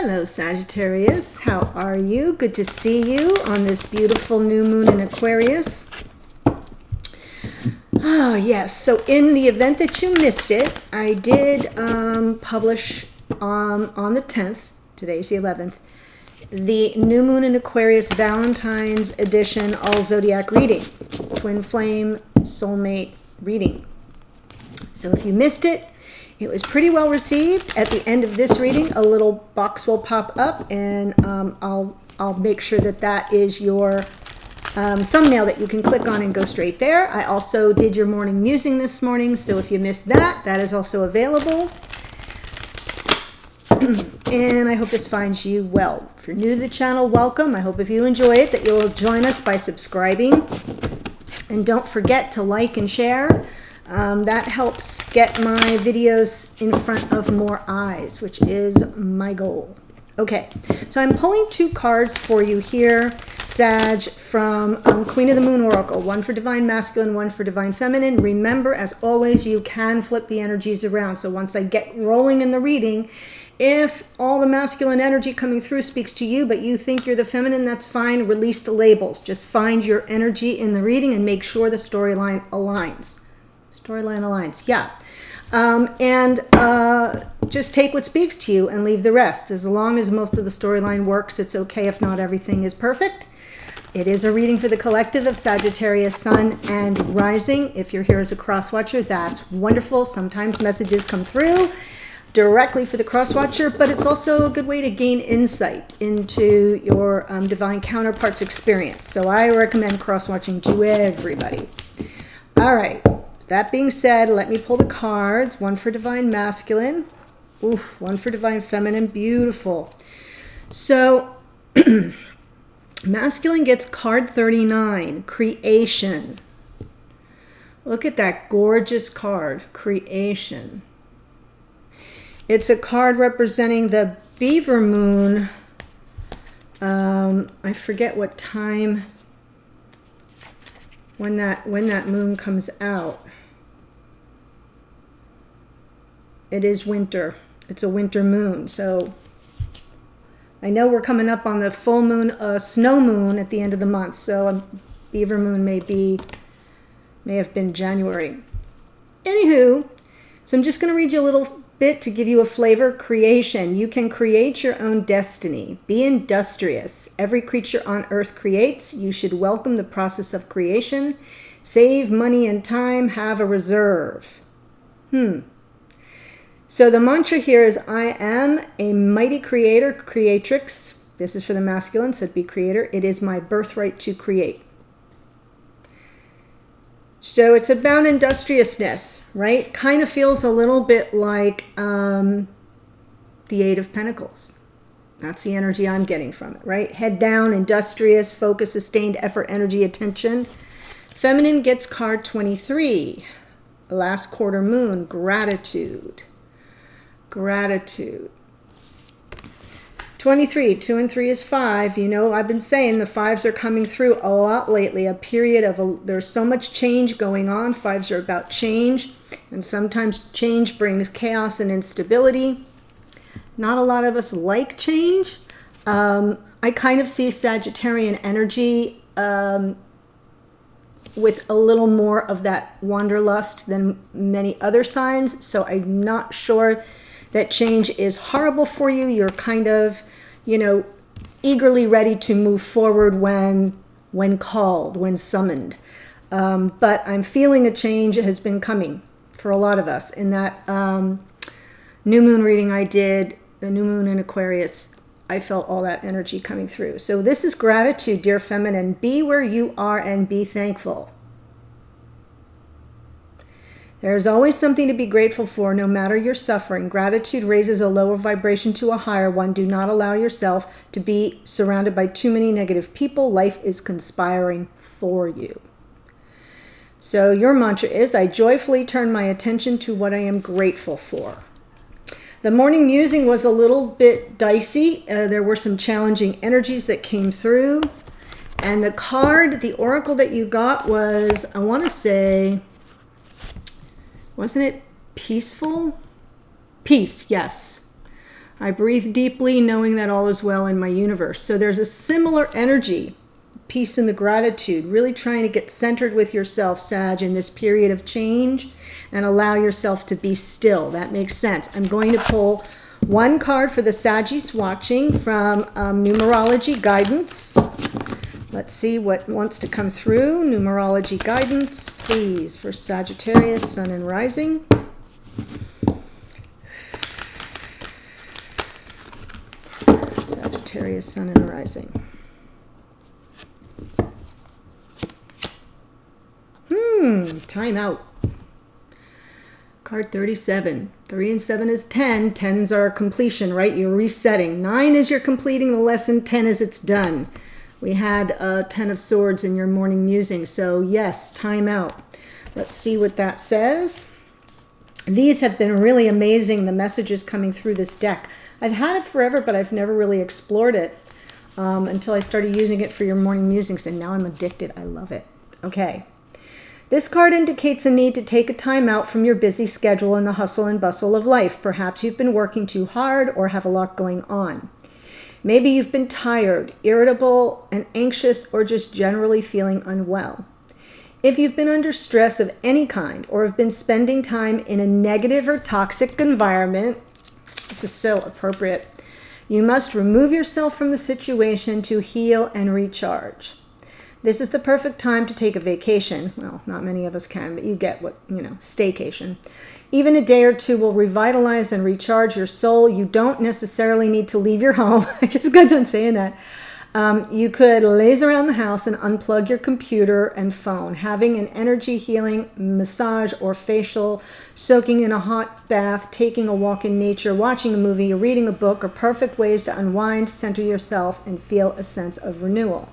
Hello, Sagittarius. How are you? Good to see you on this beautiful new moon in Aquarius. Oh, yes. So in the event that you missed it, I did publish on the 10th, today's the 11th, the new moon in Aquarius Valentine's edition all zodiac reading, twin flame soulmate reading. So if you missed it, it was pretty well received. At the end of this reading, a little box will pop up, and I'll make sure that that is your thumbnail that you can click on and go straight there. I also did your morning musing this morning, so if you missed that, that is also available. And I hope this finds you well. If you're new to the channel, welcome. I hope if you enjoy it that you'll join us by subscribing. And don't forget to like and share. That helps get my videos in front of more eyes, which is my goal. Okay, so I'm pulling two cards for you here, Sag, from Queen of the Moon Oracle. One for Divine Masculine, one for Divine Feminine. Remember, as always, you can flip the energies around. So once I get rolling in the reading, if all the masculine energy coming through speaks to you, but you think you're the feminine, that's fine. Release the labels. Just find your energy in the reading and make sure the storyline aligns. Storyline aligns, yeah. Just take what speaks to you and leave the rest. As long as most of the storyline works, it's okay if not everything is perfect. It is a reading for the collective of Sagittarius, Sun, and Rising. If you're here as a cross-watcher, that's wonderful. Sometimes messages come through directly for the cross-watcher, but it's also a good way to gain insight into your divine counterpart's experience. So I recommend cross-watching to everybody. All right. That being said, let me pull the cards. One for Divine Masculine. Oof, one for Divine Feminine. Beautiful. So, Masculine gets card 39, Creation. Look at that gorgeous card, Creation. It's a card representing the Beaver Moon. I forget what time when that moon comes out. It is winter. It's a winter moon. So I know we're coming up on the full moon, snow moon at the end of the month. So a beaver moon may have been January. Anywho, so I'm just going to read you a little bit to give you a flavor. Creation. You can create your own destiny. Be industrious. Every creature on earth creates. You should welcome the process of creation. Save money and time. Have a reserve. So the mantra here is, I am a mighty creator, creatrix. This is for the masculine, so it'd be creator. It is my birthright to create. So it's about industriousness, right? Kind of feels a little bit like the Eight of Pentacles. That's the energy I'm getting from it, right? Head down, industrious, focus, sustained effort, energy, attention. Feminine gets card 23, last quarter moon, gratitude. Gratitude. 23, 2 and 3 is 5. You know, I've been saying the 5s are coming through a lot lately. A period of, there's so much change going on. 5s are about change. And sometimes change brings chaos and instability. Not a lot of us like change. I kind of see Sagittarian energy with a little more of that wanderlust than many other signs. So I'm not sure that change is horrible for you. You're kind of, eagerly ready to move forward when called, when summoned. But I'm feeling a change has been coming for a lot of us. In that new moon reading I did, the new moon in Aquarius, I felt all that energy coming through. So this is gratitude, dear feminine. Be where you are and be thankful. There's always something to be grateful for, no matter your suffering. Gratitude raises a lower vibration to a higher one. Do not allow yourself to be surrounded by too many negative people. Life is conspiring for you. So your mantra is, I joyfully turn my attention to what I am grateful for. The morning musing was a little bit dicey. There were some challenging energies that came through. And the card, the oracle that you got was, I want to say, wasn't it peaceful? Peace, yes. I breathe deeply, knowing that all is well in my universe. So there's a similar energy, peace and the gratitude, really trying to get centered with yourself, Sag, in this period of change and allow yourself to be still. That makes sense. I'm going to pull one card for the Saggies watching from Numerology Guidance. Let's see what wants to come through. Numerology Guidance, please, for Sagittarius, Sun and Rising. Sagittarius, Sun and Rising. Time out. Card 37. 3 and 7 is 10. 10s are completion, right? You're resetting. 9 is you're completing the lesson. 10 is it's done. We had 10 of Swords in your morning musing. So yes, time out. Let's see what that says. These have been really amazing, the messages coming through this deck. I've had it forever, but I've never really explored it until I started using it for your morning musings, and now I'm addicted. I love it. Okay. This card indicates a need to take a time out from your busy schedule and the hustle and bustle of life. Perhaps you've been working too hard or have a lot going on. Maybe you've been tired, irritable, and anxious, or just generally feeling unwell. If you've been under stress of any kind or have been spending time in a negative or toxic environment, this is so appropriate, you must remove yourself from the situation to heal and recharge. This is the perfect time to take a vacation. Well, not many of us can, but you get what, staycation. Even a day or two will revitalize and recharge your soul. You don't necessarily need to leave your home. I just got done saying that. You could laze around the house and unplug your computer and phone. Having an energy healing massage or facial, soaking in a hot bath, taking a walk in nature, watching a movie, or reading a book are perfect ways to unwind, center yourself, and feel a sense of renewal.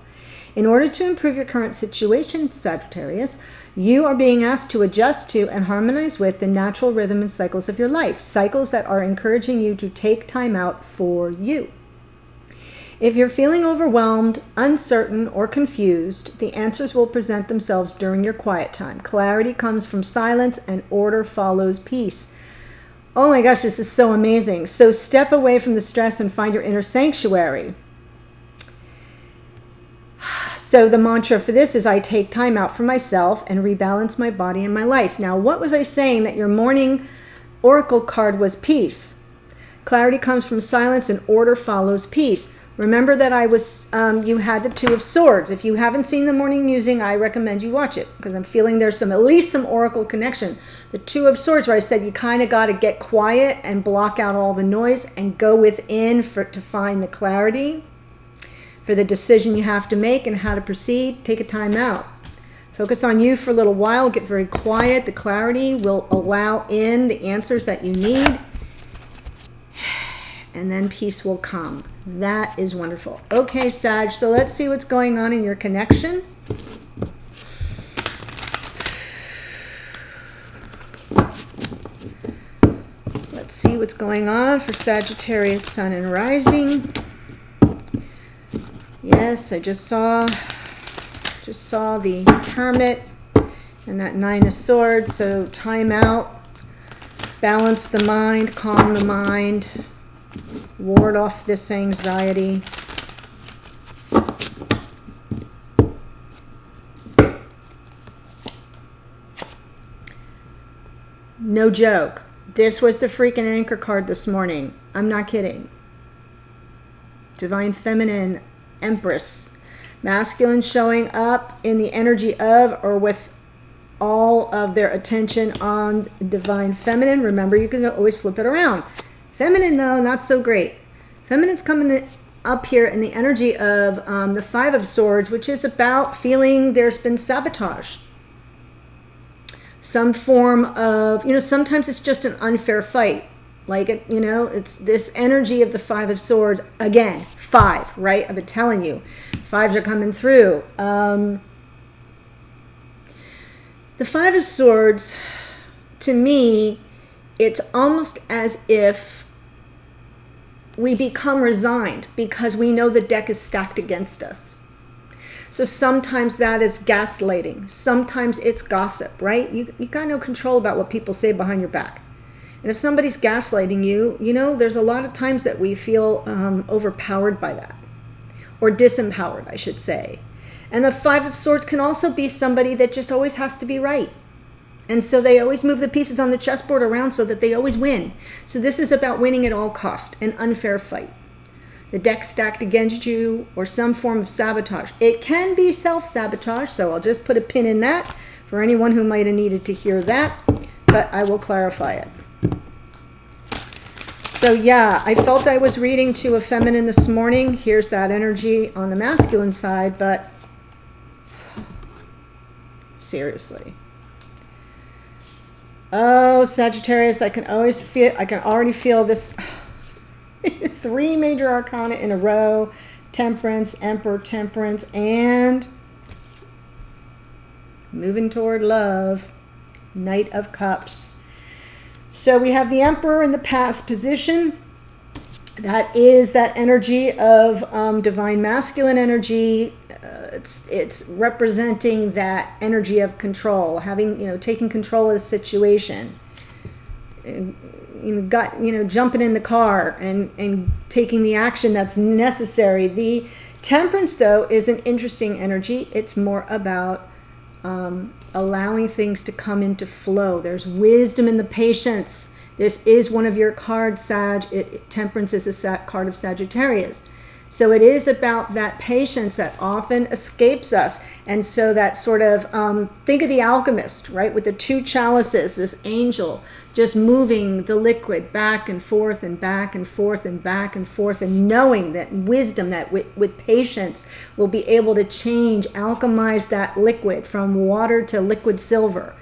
In order to improve your current situation, Sagittarius, you are being asked to adjust to and harmonize with the natural rhythm and cycles of your life, cycles that are encouraging you to take time out for you. If you're feeling overwhelmed, uncertain, or confused, the answers will present themselves during your quiet time. Clarity comes from silence and order follows peace. Oh my gosh, this is so amazing. So step away from the stress and find your inner sanctuary. So the mantra for this is I take time out for myself and rebalance my body and my life. Now, what was I saying that your morning oracle card was peace? Clarity comes from silence and order follows peace. Remember that you had the Two of Swords. If you haven't seen the morning musing, I recommend you watch it because I'm feeling there's at least some oracle connection. The Two of Swords, where I said you kind of got to get quiet and block out all the noise and go within to find the clarity for the decision you have to make and how to proceed. Take a time out. Focus on you for a little while. Get very quiet. The clarity will allow in the answers that you need. And then peace will come. That is wonderful. Okay, Sag, so let's see what's going on in your connection. Let's see what's going on for Sagittarius, Sun and Rising. Yes, I just saw the Hermit and that Nine of Swords. So time out, balance the mind, calm the mind, ward off this anxiety. No joke. This was the freaking anchor card this morning. I'm not kidding. Divine Feminine, Empress. Masculine showing up in the energy of or with all of their attention on Divine Feminine. Remember, you can always flip it around. Feminine, though, not so great. Feminine's coming up here in the energy of the Five of Swords, which is about feeling there's been sabotage. Some form of, sometimes it's just an unfair fight. Like, it's this energy of the Five of Swords. Again, 5, right? I've been telling you. 5s are coming through. The Five of Swords, to me, it's almost as if we become resigned because we know the deck is stacked against us. So sometimes that is gaslighting. Sometimes it's gossip, right? You got no control about what people say behind your back. And if somebody's gaslighting you, you know, there's a lot of times that we feel overpowered by that, or disempowered, I should say. And the Five of Swords can also be somebody that just always has to be right. And so they always move the pieces on the chessboard around so that they always win. So this is about winning at all cost, an unfair fight. The deck stacked against you, or some form of sabotage. It can be self-sabotage, so I'll just put a pin in that for anyone who might have needed to hear that, but I will clarify it. So yeah, I felt I was reading to a feminine this morning. Here's that energy on the masculine side, but seriously. Oh, Sagittarius, I can already feel this. 3 major arcana in a row. Temperance, Emperor, Temperance, and moving toward love. Knight of Cups. So we have the Emperor in the past position. That is that energy of divine masculine energy. It's representing that energy of control, having, you know, taking control of the situation. Jumping in the car and taking the action that's necessary. The Temperance, though, is an interesting energy. It's more about allowing things to come into flow. There's wisdom in the patience. This is one of your cards, Sag. Temperance is a card of Sagittarius. So it is about that patience that often escapes us. And so that sort of, think of the alchemist, right? With the 2 chalices, this angel just moving the liquid back and forth and back and forth and back and forth, and knowing that wisdom, that with patience, will be able to change, alchemize that liquid from water to liquid silver.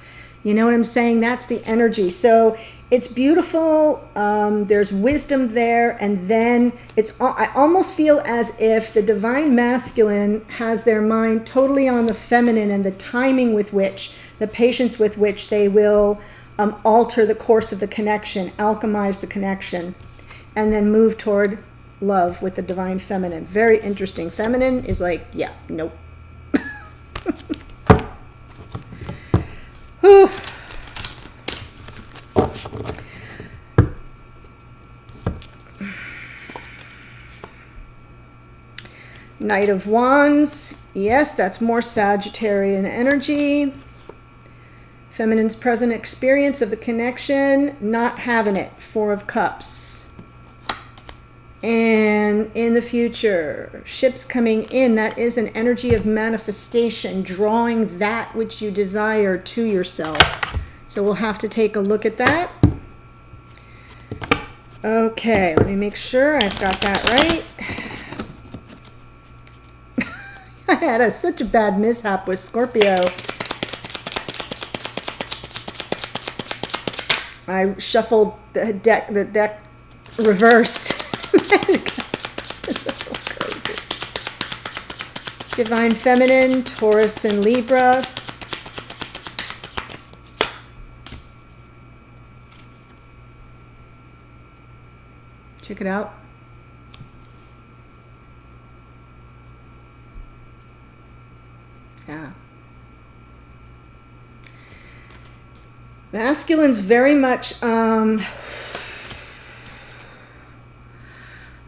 You know what I'm saying? That's the energy. So it's beautiful. There's wisdom there. And then I almost feel as if the divine masculine has their mind totally on the feminine, and the timing with which, the patience with which they will alter the course of the connection, alchemize the connection, and then move toward love with the divine feminine. Very interesting. Feminine is like, yeah, nope. Whew. Knight of Wands. Yes, that's more Sagittarian energy. Feminine's present experience of the connection, not having it. 4 of Cups. And in the future, ships coming in. That is an energy of manifestation, drawing that which you desire to yourself. So we'll have to take a look at that. Okay, let me make sure I've got that right. I had such a bad mishap with Scorpio. I shuffled the deck reversed. Crazy. Divine Feminine, Taurus and Libra. Check it out. Yeah. Masculine's very much, all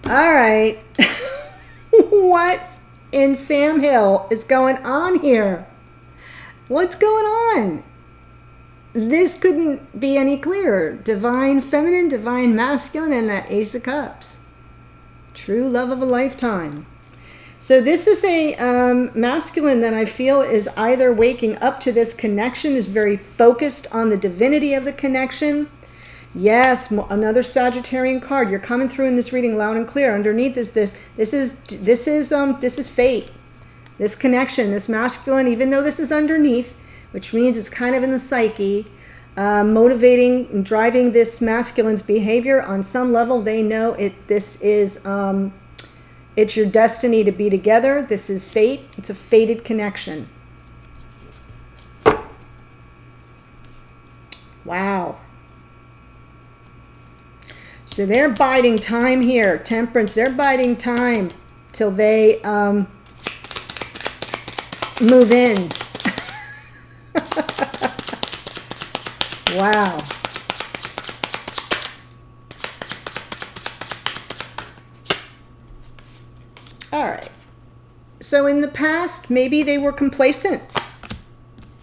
right. What in Sam Hill is going on here? What's going on? This couldn't be any clearer. Divine Feminine, Divine Masculine, and that Ace of Cups. True love of a lifetime. So this is a masculine that I feel is either waking up to this connection, is very focused on the divinity of the connection. Yes, another Sagittarian card. You're coming through in this reading loud and clear. Underneath is this is fate. This connection, this masculine, even though this is underneath, which means it's kind of in the psyche, motivating and driving this masculine's behavior on some level. They know it. This is it's your destiny to be together. This is fate. It's a fated connection. Wow. So they're biding time here. Temperance, they're biding time till they move in. Wow. All right. So in the past, maybe they were complacent.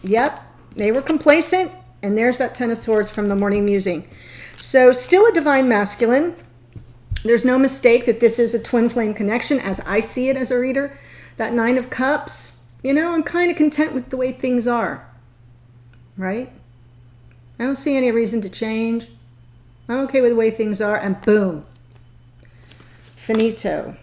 Yep, they were complacent. And there's that Ten of Swords from the morning musing. So still a divine masculine. There's no mistake that this is a twin flame connection as I see it as a reader. That Nine of Cups, you know, I'm kind of content with the way things are. Right? I don't see any reason to change. I'm okay with the way things are, and boom. Finito.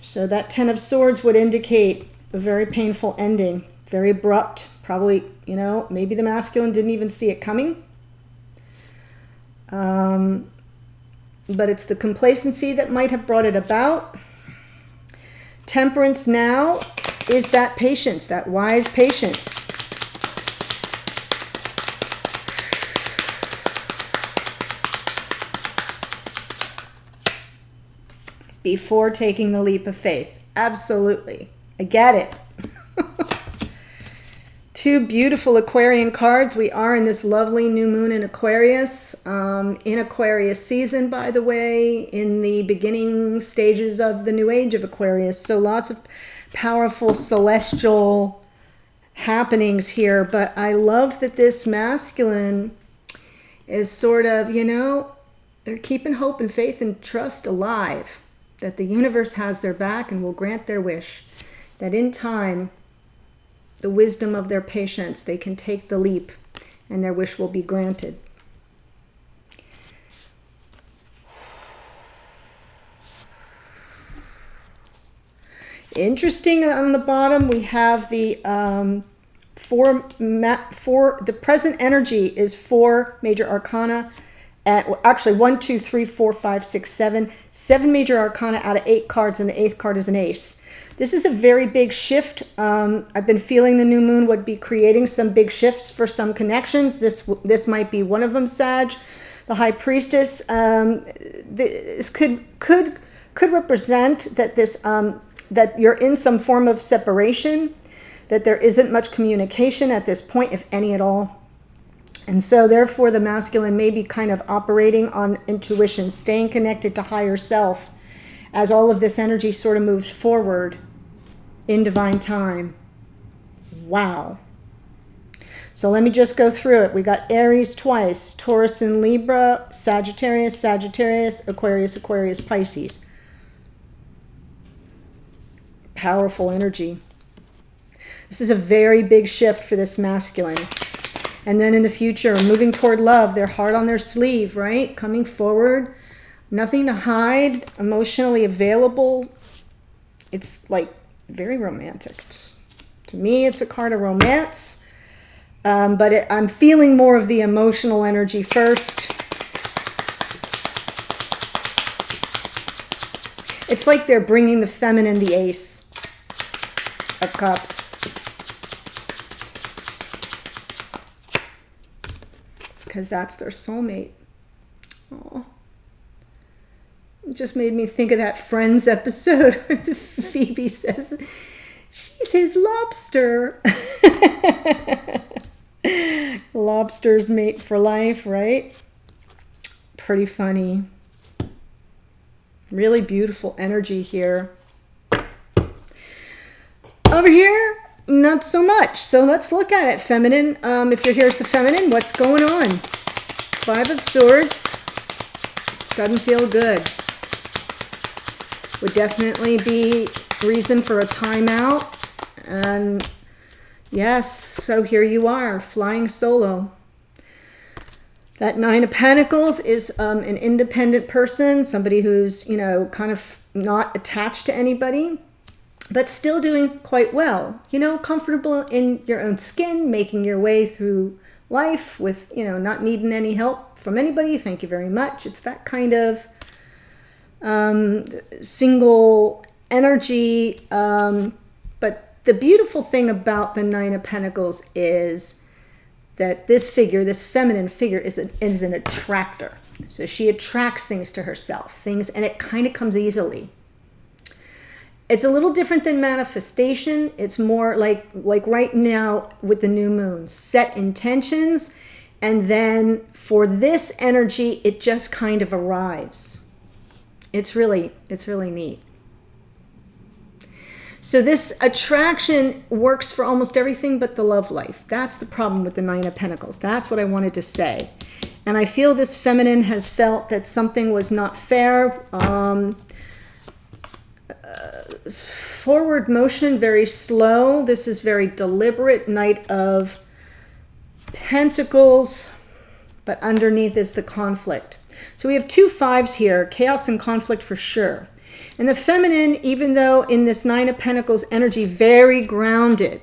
So that Ten of Swords would indicate a very painful ending, very abrupt. Probably, you know, maybe the masculine didn't even see it coming. But it's the complacency that might have brought it about. Temperance now is that patience, that wise patience. Before taking the leap of faith. Absolutely. I get it. Two beautiful Aquarian cards. We are in this lovely new moon in Aquarius. In Aquarius season, by the way, in the beginning stages of the new age of Aquarius. So lots of powerful celestial happenings here. But I love that this masculine is sort of, you know, they're keeping hope and faith and trust alive. That the universe has their back and will grant their wish. That in time, the wisdom of their patience, they can take the leap and their wish will be granted. Interesting, on the bottom we have the the present energy is 4 major arcana. Actually 1, 2, 3, 4, 5, 6, 7. 7 major arcana out of 8 cards, and the 8th card is an ace. This is a very big shift. I've been feeling the new moon would be creating some big shifts for some connections. This might be one of them, Sag. The High Priestess. This could represent that that you're in some form of separation, that there isn't much communication at this point, if any at all. And so therefore the masculine may be kind of operating on intuition, staying connected to higher self as all of this energy sort of moves forward in divine time. Wow. So let me just go through it. We got Aries twice, Taurus and Libra, Sagittarius, Sagittarius, Aquarius, Aquarius, Pisces. Powerful energy. This is a very big shift for this masculine. And then in the future, moving toward love, their heart on their sleeve, right? Coming forward, nothing to hide, emotionally available. It's like very romantic. To me, it's a card of romance. But I'm feeling more of the emotional energy first. It's like they're bringing the feminine, the Ace of Cups. Because that's their soulmate. Oh, it just made me think of that Friends episode where Phoebe says she's his lobster. Lobsters mate for life, right? Pretty funny. Really beautiful energy here. Over here, not so much. So let's look at it. Feminine. If you're here as the feminine, what's going on? 5 of Swords. Doesn't feel good. Would definitely be reason for a timeout. And yes, so here you are, flying solo. That 9 of Pentacles is an independent person, somebody who's, you know, kind of not attached to anybody, but still doing quite well. You know, comfortable in your own skin, making your way through life with, you know, not needing any help from anybody. Thank you very much. It's that kind of single energy. But the beautiful thing about the 9 of Pentacles is that this figure, this feminine figure, is an attractor. So she attracts things to herself, and it kind of comes easily. It's a little different than manifestation. It's more like right now with the new moon, set intentions, and then for this energy, it just kind of arrives. It's really neat. So this attraction works for almost everything but the love life. That's the problem with the Nine of Pentacles. That's what I wanted to say. And I feel this feminine has felt that something was not fair. Forward motion, very slow. This is very deliberate. Knight of Pentacles, but underneath is the conflict. So we have two fives here, chaos and conflict for sure. And the feminine, even though in this Nine of Pentacles energy, very grounded,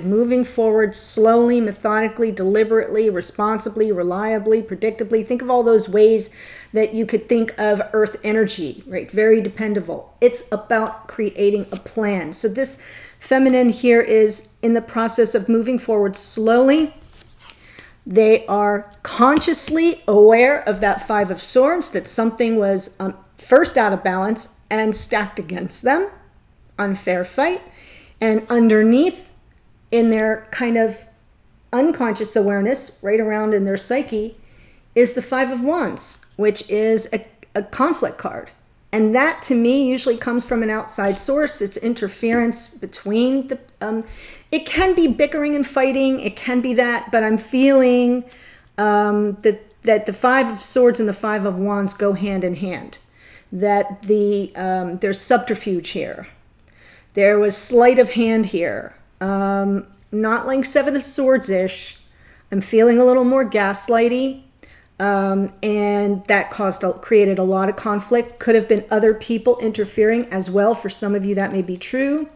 moving forward slowly, methodically, deliberately, responsibly, reliably, predictably. Think of all those ways that you could think of earth energy, right? Very dependable. It's about creating a plan. So this feminine here is in the process of moving forward slowly. They are consciously aware of that Five of Swords, that something was first out of balance and stacked against them, unfair fight. And underneath, in their kind of unconscious awareness, right around in their psyche, is the Five of Wands, which is a conflict card. And that, to me, usually comes from an outside source. It's interference between the... it can be bickering and fighting. It can be that. But I'm feeling that the Five of Swords and the Five of Wands go hand in hand. That there's subterfuge here. There was sleight of hand here. Not like Seven of Swords-ish. I'm feeling a little more gaslighty. And that created a lot of conflict. Could have been other people interfering as well. For some of you, that may be true.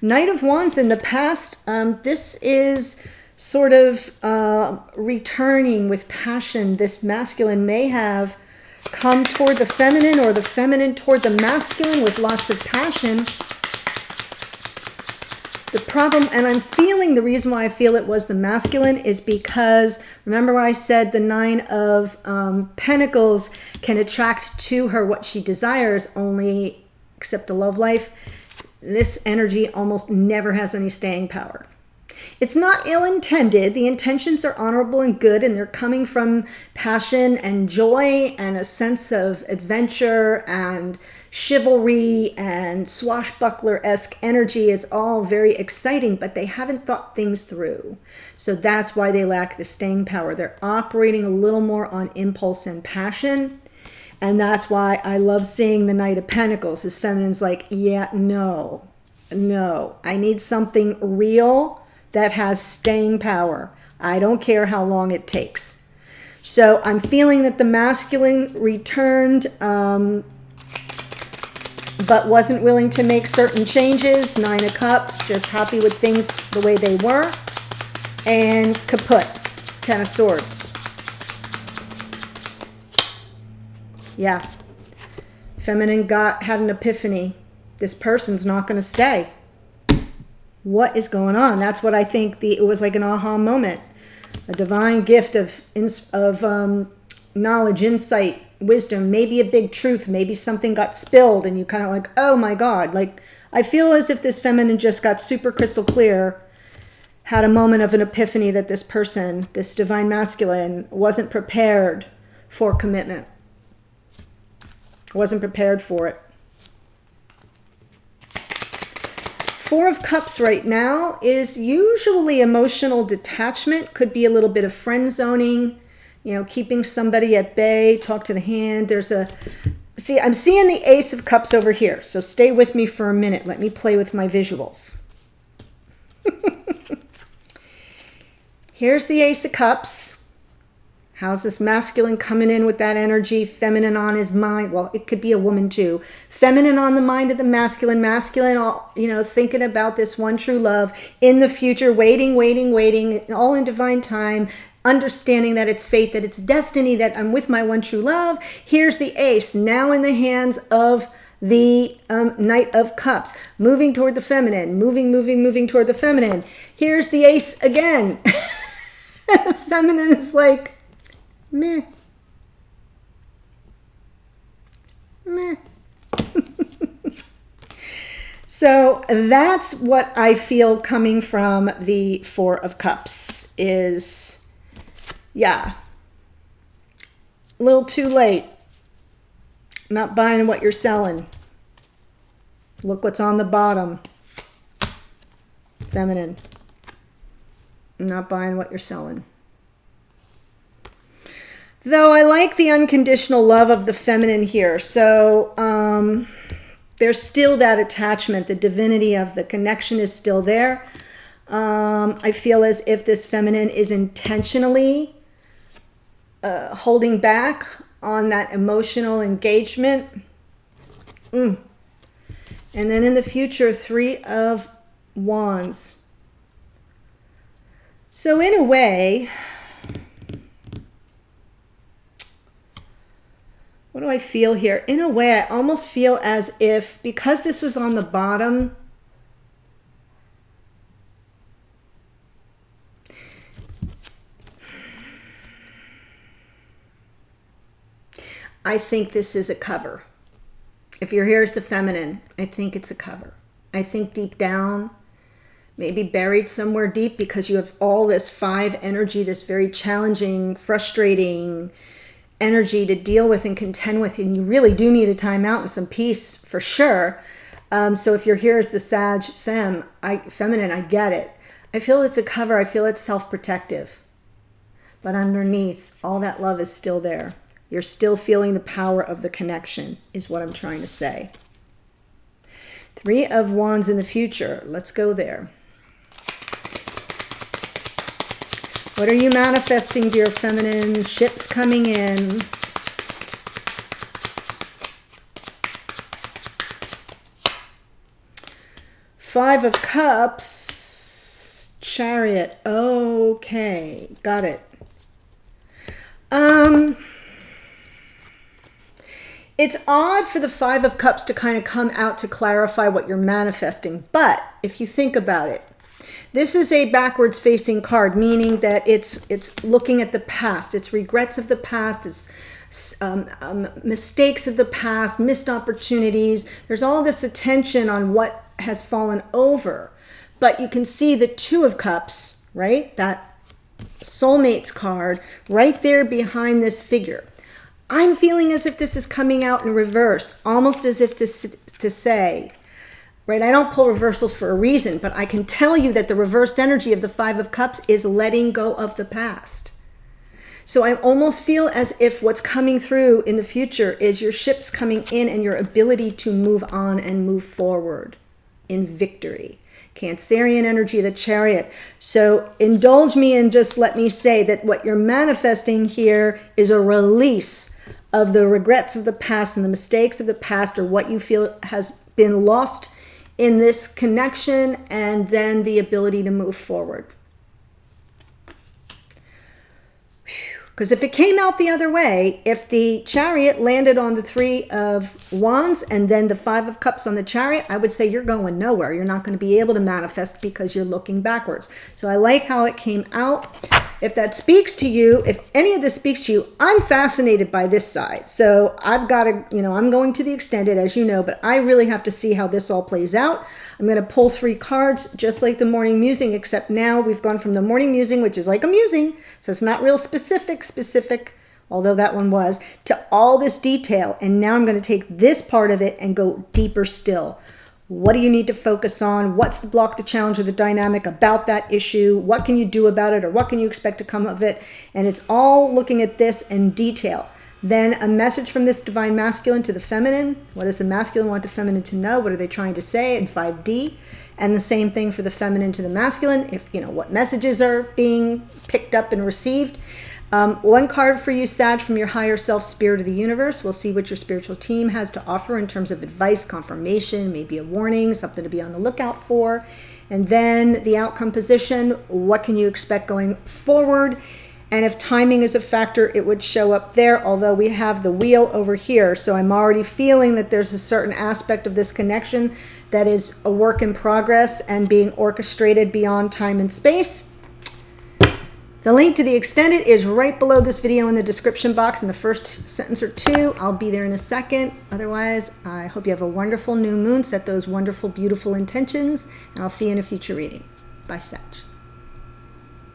Knight of Wands in the past, this is sort of returning with passion. This masculine may have come toward the feminine, or the feminine toward the masculine with lots of passion. The problem, and I'm feeling the reason why I feel it was the masculine, is because, remember what I said, the Nine of Pentacles can attract to her what she desires, only except a love life. This energy almost never has any staying power. It's not ill-intended. The intentions are honorable and good, and they're coming from passion and joy and a sense of adventure and chivalry and swashbuckler-esque energy. It's all very exciting, but they haven't thought things through. So that's why they lack the staying power. They're operating a little more on impulse and passion. And that's why I love seeing the Knight of Pentacles. This feminine's like, yeah, no, I need something real that has staying power. I don't care how long it takes. So I'm feeling that the masculine returned, but wasn't willing to make certain changes. Nine of Cups, just happy with things the way they were. And kaput, Ten of Swords. Yeah. Feminine had an epiphany. This person's not going to stay. What is going on? That's what I think it was like an aha moment. A divine gift of knowledge, insight, wisdom, maybe a big truth, maybe something got spilled and you kind of like, oh my God. Like, I feel as if this feminine just got super crystal clear, had a moment of an epiphany that this person, this divine masculine, wasn't prepared for commitment. Wasn't prepared for it. Four of Cups right now is usually emotional detachment. Could be a little bit of friend zoning, you know, keeping somebody at bay. Talk to the hand. See, I'm seeing the Ace of Cups over here. So stay with me for a minute. Let me play with my visuals. Here's the Ace of Cups. How's this masculine coming in with that energy? Feminine on his mind. Well, it could be a woman too. Feminine on the mind of the masculine. Masculine, thinking about this one true love in the future. Waiting, all in divine time. Understanding that it's fate, that it's destiny, that I'm with my one true love. Here's the Ace, now in the hands of the Knight of Cups. Moving toward the feminine. Moving toward the feminine. Here's the Ace again. The feminine is like, meh. So that's what I feel coming from the Four of Cups is, yeah, a little too late. Not buying what you're selling. Look what's on the bottom. Feminine. Not buying what you're selling. Though I like the unconditional love of the feminine here. So there's still that attachment. The divinity of the connection is still there. I feel as if this feminine is intentionally holding back on that emotional engagement. And then in the future, 3 of Wands. So in a way, what do I feel here? In a way, I almost feel as if, because this was on the bottom, I think this is a cover. If you're here as the feminine, I think it's a cover. I think deep down, maybe buried somewhere deep, because you have all this 5 energy, this very challenging, frustrating energy to deal with and contend with, and you really do need a timeout and some peace for sure. So if you're here as the Sag feminine, I get it. I feel it's a cover. I feel it's self-protective. But underneath, all that love is still there. You're still feeling the power of the connection, is what I'm trying to say. 3 of Wands in the future. Let's go there. What are you manifesting, dear feminine? Ships coming in. Five of Cups. Chariot. Okay. Got it. It's odd for the 5 of Cups to kind of come out to clarify what you're manifesting. But if you think about it, this is a backwards facing card, meaning that it's looking at the past. It's regrets of the past. It's mistakes of the past, missed opportunities. There's all this attention on what has fallen over. But you can see the 2 of Cups, right? That soulmates card right there behind this figure. I'm feeling as if this is coming out in reverse, almost as if to say, right? I don't pull reversals for a reason, but I can tell you that the reversed energy of the 5 of Cups is letting go of the past. So I almost feel as if what's coming through in the future is your ships coming in and your ability to move on and move forward in victory. Cancerian energy, the Chariot. So indulge me and just let me say that what you're manifesting here is a release of the regrets of the past and the mistakes of the past, or what you feel has been lost in this connection, and then the ability to move forward. Because if it came out the other way, if the Chariot landed on the 3 of Wands and then the 5 of Cups on the Chariot, I would say you're going nowhere. You're not going to be able to manifest because you're looking backwards. So I like how it came out. If that speaks to you, if any of this speaks to you, I'm fascinated by this side. So I've got to, I'm going to the extended, as you know, but I really have to see how this all plays out. I'm going to pull 3 cards, just like the morning musing, except now we've gone from the morning musing, which is like a musing, so it's not real specific, although that one was, to all this detail. And now I'm going to take this part of it and go deeper still. What do you need to focus on? What's the block, the challenge, or the dynamic about that issue? What can you do about it, or what can you expect to come of it? And it's all looking at this in detail. Then a message from this divine masculine to the feminine. What does the masculine want the feminine to know? What are they trying to say in 5D? And the same thing for the feminine to the masculine. If what messages are being picked up and received. One card for you, Sag, from your higher self, spirit of the universe. We'll see what your spiritual team has to offer in terms of advice, confirmation, maybe a warning, something to be on the lookout for. And then the outcome position. What can you expect going forward? And if timing is a factor, it would show up there, although we have the wheel over here. So I'm already feeling that there's a certain aspect of this connection that is a work in progress and being orchestrated beyond time and space. The link to the extended is right below this video in the description box in the first sentence or 2. I'll be there in a second. Otherwise, I hope you have a wonderful new moon. Set those wonderful, beautiful intentions, and I'll see you in a future reading. Bye, Sag.